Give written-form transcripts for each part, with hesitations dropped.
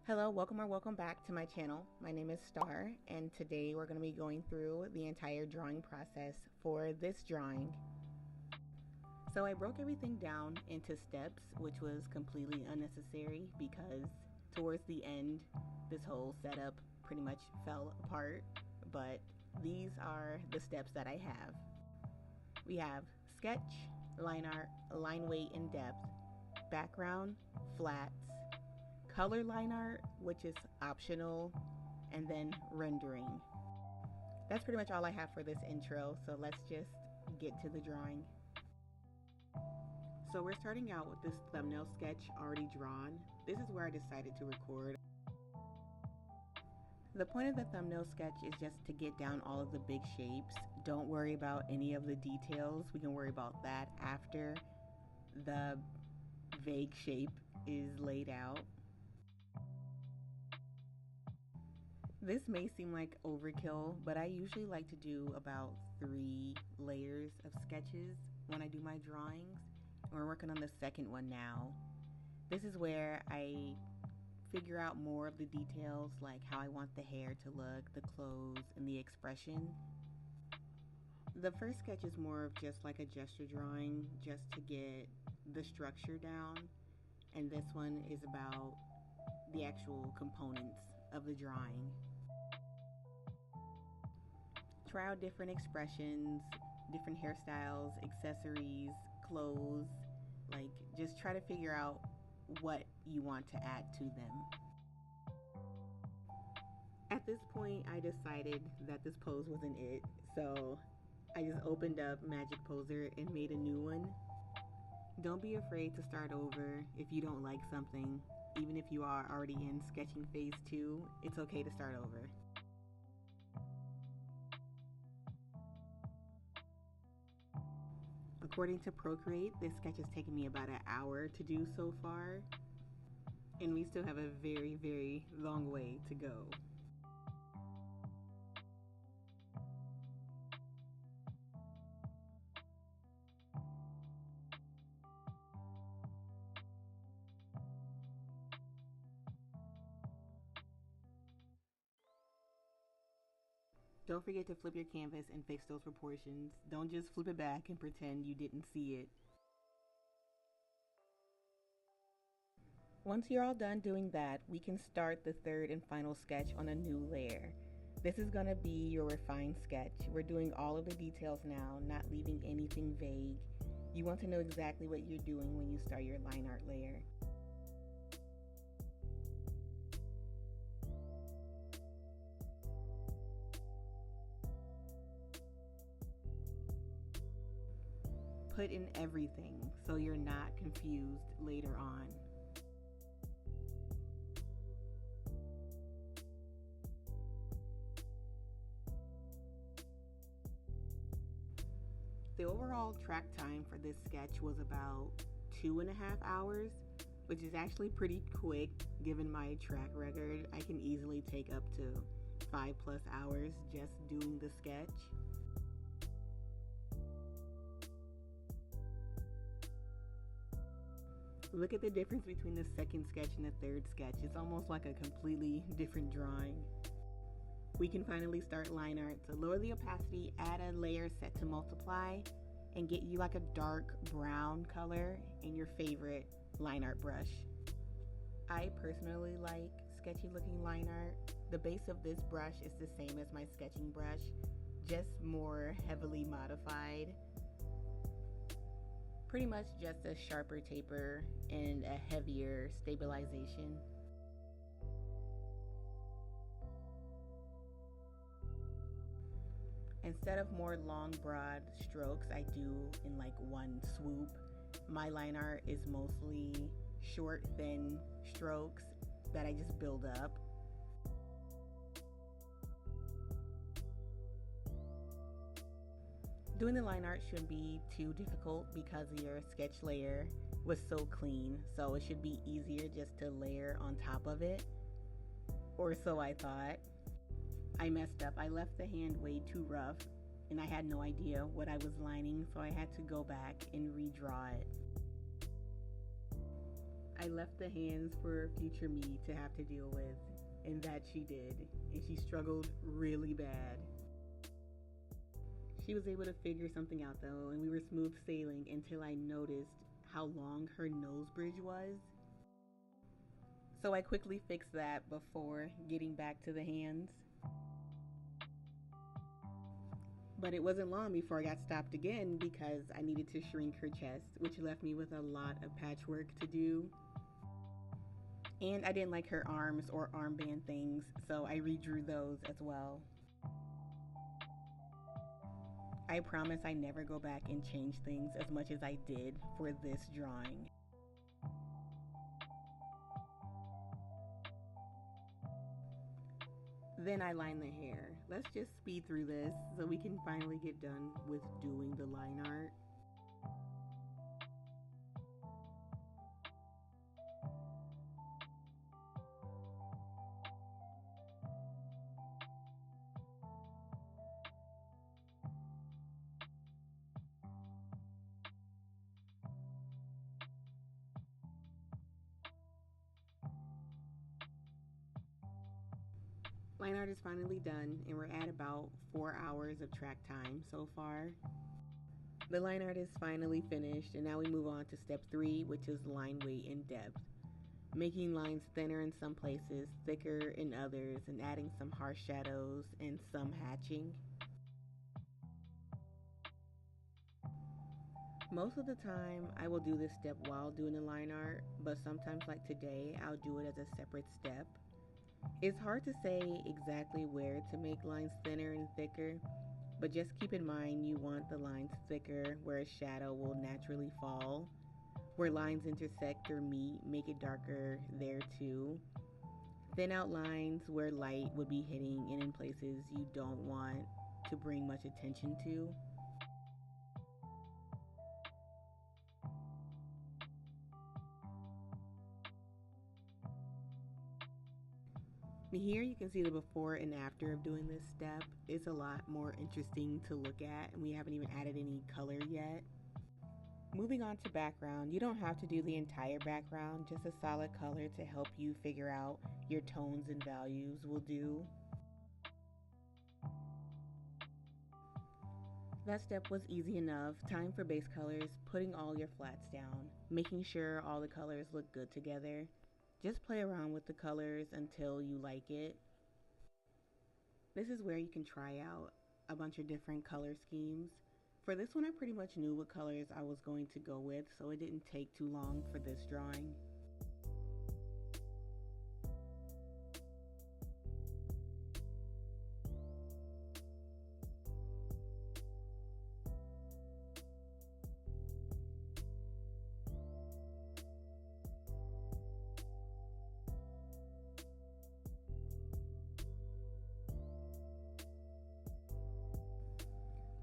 Hello, welcome back to my channel. My name is Star, and today we're going to be going through the entire drawing process for this drawing. So I broke everything down into steps, which was completely unnecessary because towards the end, this whole setup pretty much fell apart, but these are the steps that I have. We have sketch, line art, line weight and depth, background, flats, color line art, which is optional, and then rendering. That's pretty much all I have for this intro, so let's just get to the drawing. So we're starting out with this thumbnail sketch already drawn. This is where I decided to record. The point of the thumbnail sketch is just to get down all of the big shapes. Don't worry about any of the details. We can worry about that after the vague shape is laid out. This may seem like overkill, but I usually like to do about 3 layers of sketches when I do my drawings. We're working on the second one now. This is where I figure out more of the details, like how I want the hair to look, the clothes, and the expression. The first sketch is more of just like a gesture drawing, just to get the structure down. And this one is about the actual components of the drawing. Try out different expressions, different hairstyles, accessories, clothes. Like, just try to figure out what you want to add to them. At this point, I decided that this pose wasn't it, so I just opened up Magic Poser and made a new one. Don't be afraid to start over if you don't like something. Even if you are already in sketching phase 2, it's okay to start over. According to Procreate, this sketch has taken me about an hour to do so far, and we still have a very, very long way to go. Don't forget to flip your canvas and fix those proportions. Don't just flip it back and pretend you didn't see it. Once you're all done doing that, we can start the third and final sketch on a new layer. This is gonna be your refined sketch. We're doing all of the details now, not leaving anything vague. You want to know exactly what you're doing when you start your line art layer. Put in everything so you're not confused later on. The overall track time for this sketch was about 2.5 hours, which is actually pretty quick given my track record. I can easily take up to 5+ hours just doing the sketch. Look at the difference between the second sketch and the third sketch. It's almost like a completely different drawing. We can finally start line art. So lower the opacity, add a layer set to multiply, and get you like a dark brown color in your favorite line art brush. I personally like sketchy looking line art. The base of this brush is the same as my sketching brush, just more heavily modified. Pretty much just a sharper taper and a heavier stabilization. Instead of more long, broad strokes I do in like one swoop, my line art is mostly short, thin strokes that I just build up. Doing the line art shouldn't be too difficult because your sketch layer was so clean, so it should be easier just to layer on top of it, or so I thought. I messed up. I left the hand way too rough and I had no idea what I was lining, so I had to go back and redraw it. I I left the hands for future me to have to deal with, and that she did, and she struggled really bad. She was able to figure something out though, and we were smooth sailing until I noticed how long her nose bridge was. So I quickly fixed that before getting back to the hands. But it wasn't long before I got stopped again because I needed to shrink her chest, which left me with a lot of patchwork to do. And I didn't like her arms or armband things, so I redrew those as well. I promise I never go back and change things as much as I did for this drawing. Then I line the hair. Let's just speed through this so we can finally get done with doing the line art. Line art is finally done, and we're at about 4 hours of track time so far. The line art is finally finished, and now we move on to step 3, which is line weight and depth. Making lines thinner in some places, thicker in others, and adding some harsh shadows and some hatching. Most of the time, I will do this step while doing the line art, but sometimes like today, I'll do it as a separate step. It's hard to say exactly where to make lines thinner and thicker, but just keep in mind you want the lines thicker where a shadow will naturally fall. Where lines intersect or meet, make it darker there too. Thin out lines where light would be hitting and in places you don't want to bring much attention to. Here you can see the before and after of doing this step. It's a lot more interesting to look at, and we haven't even added any color yet. Moving on to background, you don't have to do the entire background, just a solid color to help you figure out your tones and values will do. That step was easy enough. Time for base colors, putting all your flats down, making sure all the colors look good together. Just play around with the colors until you like it. This is where you can try out a bunch of different color schemes. For this one, I pretty much knew what colors I was going to go with, so it didn't take too long for this drawing.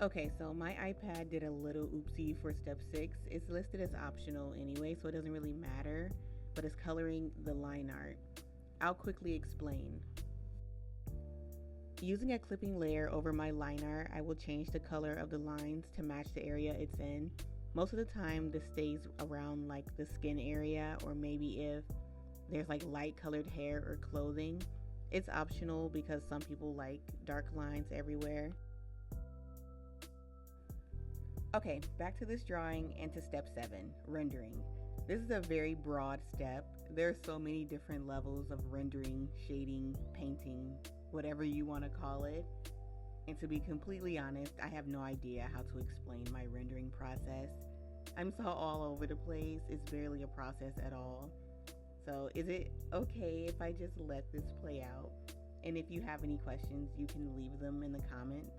Okay, so my iPad did a little oopsie for step 6. It's listed as optional anyway, so it doesn't really matter, but it's coloring the line art. I'll quickly explain. Using a clipping layer over my line art, I will change the color of the lines to match the area it's in. Most of the time, this stays around like the skin area, or maybe if there's like light colored hair or clothing. It's optional because some people like dark lines everywhere. Okay, back to this drawing and to step 7, rendering. This is a very broad step. There are so many different levels of rendering, shading, painting, whatever you want to call it. And to be completely honest, I have no idea how to explain my rendering process. I'm so all over the place, it's barely a process at all. So is it okay if I just let this play out? And if you have any questions, you can leave them in the comments.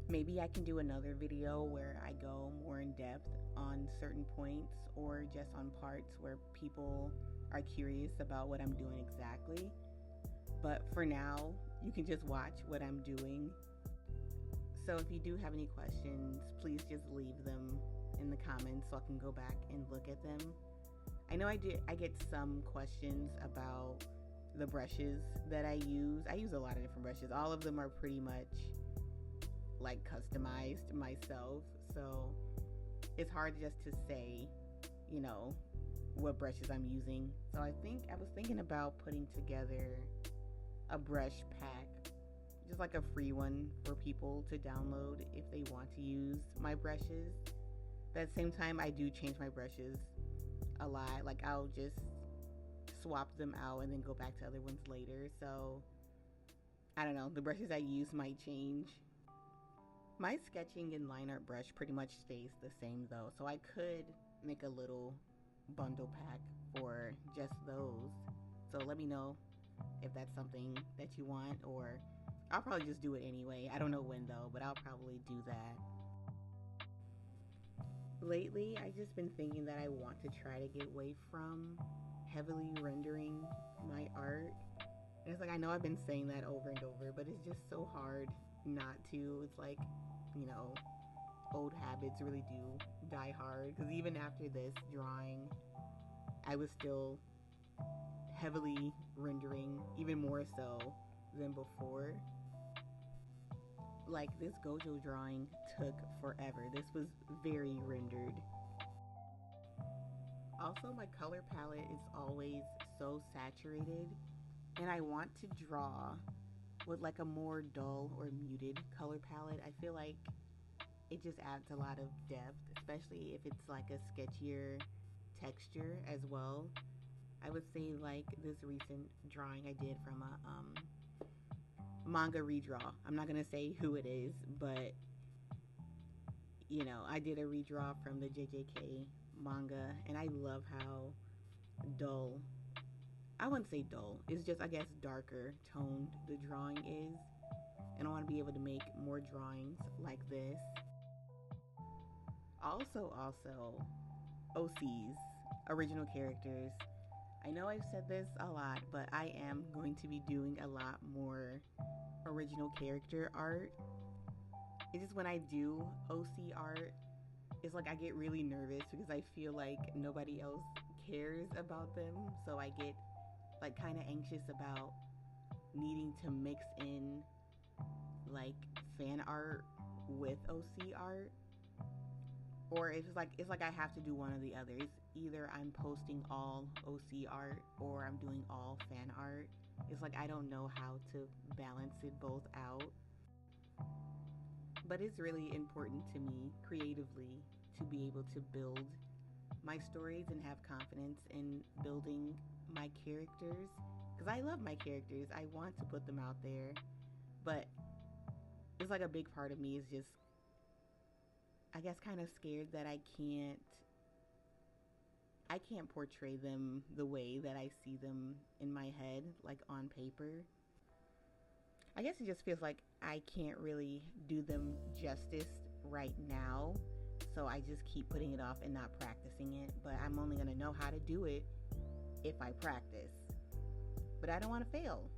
Maybe I can do another video where I go more in depth on certain points or just on parts where people are curious about what I'm doing exactly. But for now, you can just watch what I'm doing. So if you do have any questions, please just leave them in the comments so I can go back and look at them. I know I get some questions about the brushes that I use. I use a lot of different brushes. All of them are pretty much like customized myself, so it's hard just to say, what brushes I'm using. So I was thinking about putting together a brush pack, just like a free one for people to download if they want to use my brushes. But at the same time, I do change my brushes a lot. Like I'll just swap them out and then go back to other ones later. So I don't know, the brushes I use might change. My sketching and line art brush pretty much stays the same though, so I could make a little bundle pack for just those. So let me know if that's something that you want, or I'll probably just do it anyway. I don't know when though, but I'll probably do that. Lately, I've just been thinking that I want to try to get away from heavily rendering my art. And it's like, I know I've been saying that over and over, but it's just so hard not to. It's like, old habits really do die hard. Because even after this drawing, I was still heavily rendering, even more so than before. Like this Gojo drawing took forever. This was very rendered. Also, my color palette is always so saturated, and I want to draw with like a more dull or muted color palette. I feel like it just adds a lot of depth, especially if it's like a sketchier texture as well. I would say like this recent drawing I did from a manga redraw. I'm not gonna say who it is, but I did a redraw from the JJK manga, and I love how dull, I wouldn't say dull, it's just, I guess, darker toned the drawing is, and I want to be able to make more drawings like this. Also, OCs, original characters. I know I've said this a lot, but I am going to be doing a lot more original character art. It's just when I do OC art, it's like I get really nervous because I feel like nobody else cares about them. So I get like kind of anxious about needing to mix in like fan art with OC art. Or it's like I have to do one or the other. It's either I'm posting all OC art or I'm doing all fan art. It's like I don't know how to balance it both out. But it's really important to me creatively to be able to build my stories and have confidence in building my characters. Because I love my characters. I want to put them out there. But it's like a big part of me is just, I guess, kind of scared that I can't portray them the way that I see them in my head, like on paper. I guess it just feels like I can't really do them justice right now, so I just keep putting it off and not practicing it. But I'm only going to know how to do it if I practice. But I don't want to fail.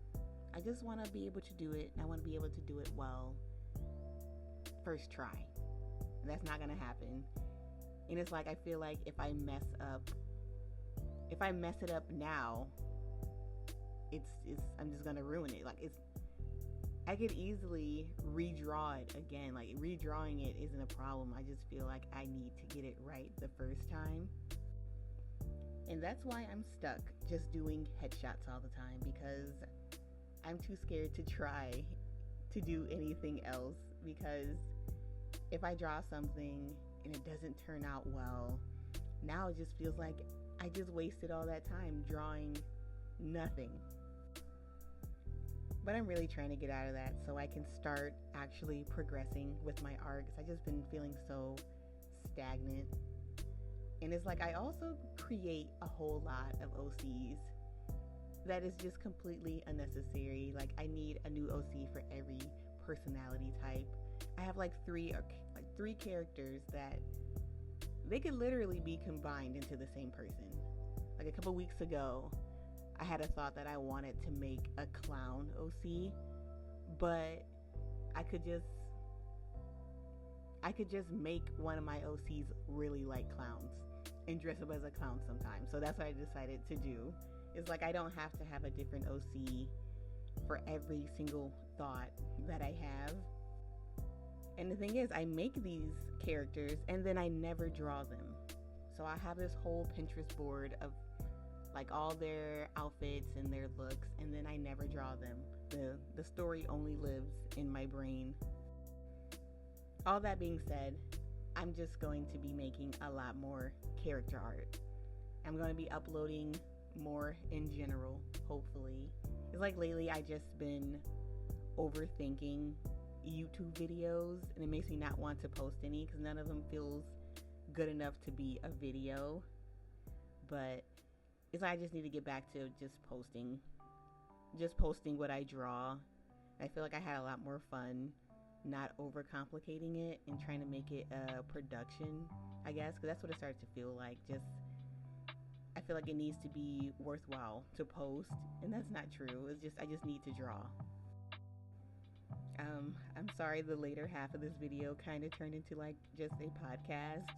I just want to be able to do it, and I want to be able to do it well first try. That's not going to happen. And it's like I feel like if I mess it up now, it's I'm just going to ruin it. Like I could easily redraw it again. Like redrawing it isn't a problem. I just feel like I need to get it right the first time. And that's why I'm stuck just doing headshots all the time, because I'm too scared to try to do anything else. Because if I draw something and it doesn't turn out well, now it just feels like I just wasted all that time drawing nothing. But I'm really trying to get out of that so I can start actually progressing with my art, because I've just been feeling so stagnant. And it's like I also create a whole lot of OCs that is just completely unnecessary. Like I need a new OC for every personality type. I have like three characters that they could literally be combined into the same person. Like a couple weeks ago, I had a thought that I wanted to make a clown OC, but I could just make one of my OCs really like clowns and dress up as a clown sometimes. So that's what I decided to do. It's like I don't have to have a different OC for every single thought that I have. And the thing is, I make these characters and then I never draw them. So I have this whole Pinterest board of like all their outfits and their looks, and then I never draw them. The story only lives in my brain. All that being said, I'm just going to be making a lot more character art. I'm going to be uploading more in general, hopefully. It's like lately I just been overthinking YouTube videos, and it makes me not want to post any because none of them feels good enough to be a video. But it's like I just need to get back to just posting what I draw. I feel like I had a lot more fun not overcomplicating it and trying to make it a production, I guess, because that's what it started to feel like. Just I feel like it needs to be worthwhile to post, and that's not true. It's just I just need to draw. I'm sorry the later half of this video kind of turned into like just a podcast,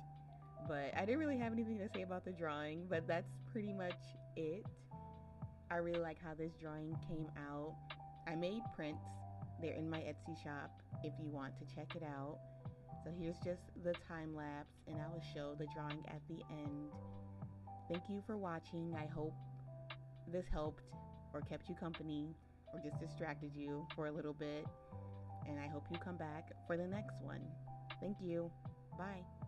but I didn't really have anything to say about the drawing, but that's pretty much it. I really like how this drawing came out. I made prints. They're in my Etsy shop if you want to check it out. So here's just the time lapse, and I will show the drawing at the end. Thank you for watching. I hope this helped or kept you company or just distracted you for a little bit. And I hope you come back for the next one. Thank you. Bye.